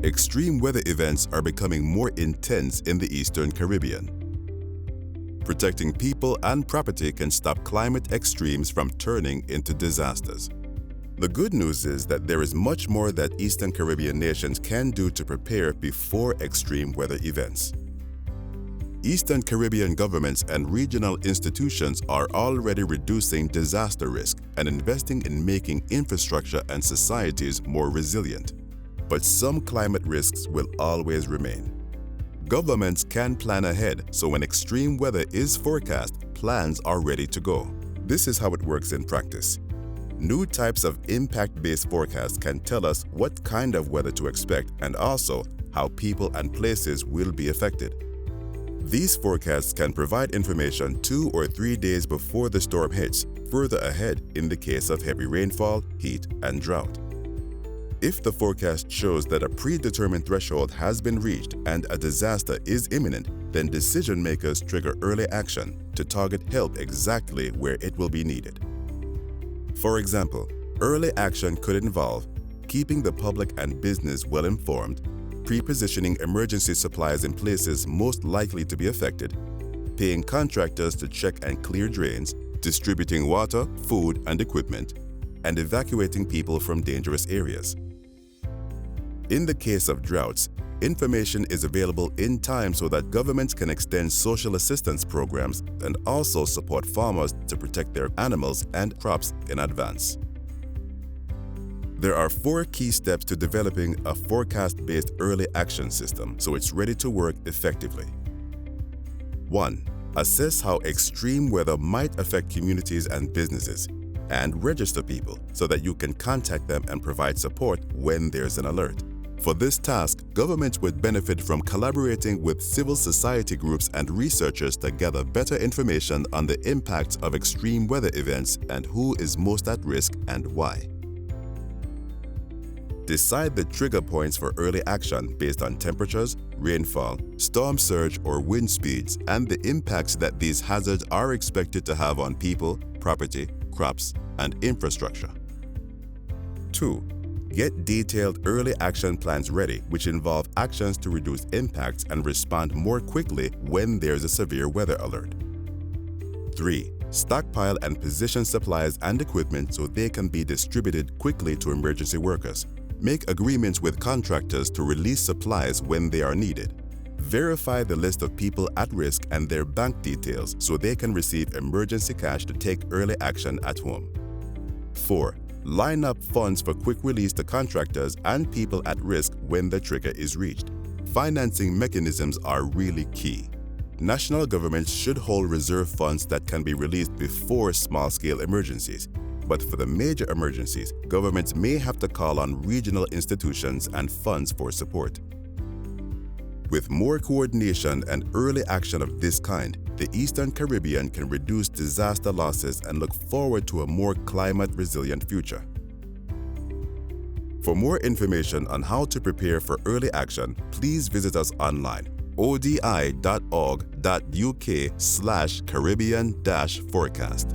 Extreme weather events are becoming more intense in the Eastern Caribbean. Protecting people and property can stop climate extremes from turning into disasters. The good news is that there is much more that Eastern Caribbean nations can do to prepare before extreme weather events. Eastern Caribbean governments and regional institutions are already reducing disaster risk and investing in making infrastructure and societies more resilient. But some climate risks will always remain. Governments can plan ahead, so when extreme weather is forecast, plans are ready to go. This is how it works in practice. New types of impact-based forecasts can tell us what kind of weather to expect and also how people and places will be affected. These forecasts can provide information 2 or 3 days before the storm hits, further ahead in the case of heavy rainfall, heat, and drought. If the forecast shows that a predetermined threshold has been reached and a disaster is imminent, then decision makers trigger early action to target help exactly where it will be needed. For example, early action could involve keeping the public and business well informed, pre-positioning emergency supplies in places most likely to be affected, paying contractors to check and clear drains, distributing water, food, and equipment, and evacuating people from dangerous areas. In the case of droughts, information is available in time so that governments can extend social assistance programs and also support farmers to protect their animals and crops in advance. There are 4 key steps to developing a forecast-based early action system so it's ready to work effectively. 1. Assess how extreme weather might affect communities and businesses, and register people so that you can contact them and provide support when there's an alert. For this task, governments would benefit from collaborating with civil society groups and researchers to gather better information on the impacts of extreme weather events and who is most at risk and why. Decide the trigger points for early action based on temperatures, rainfall, storm surge or wind speeds, and the impacts that these hazards are expected to have on people, property, crops, and infrastructure. 2. Get detailed early action plans ready, which involve actions to reduce impacts and respond more quickly when there's a severe weather alert. 3. Stockpile and position supplies and equipment so they can be distributed quickly to emergency workers. Make agreements with contractors to release supplies when they are needed. Verify the list of people at risk and their bank details so they can receive emergency cash to take early action at home. 4. Line up funds for quick release to contractors and people at risk when the trigger is reached. Financing mechanisms are really key. National governments should hold reserve funds that can be released before small-scale emergencies. But for the major emergencies, governments may have to call on regional institutions and funds for support. With more coordination and early action of this kind, the Eastern Caribbean can reduce disaster losses and look forward to a more climate-resilient future. For more information on how to prepare for early action, please visit us online, odi.org.uk/Caribbean-forecast.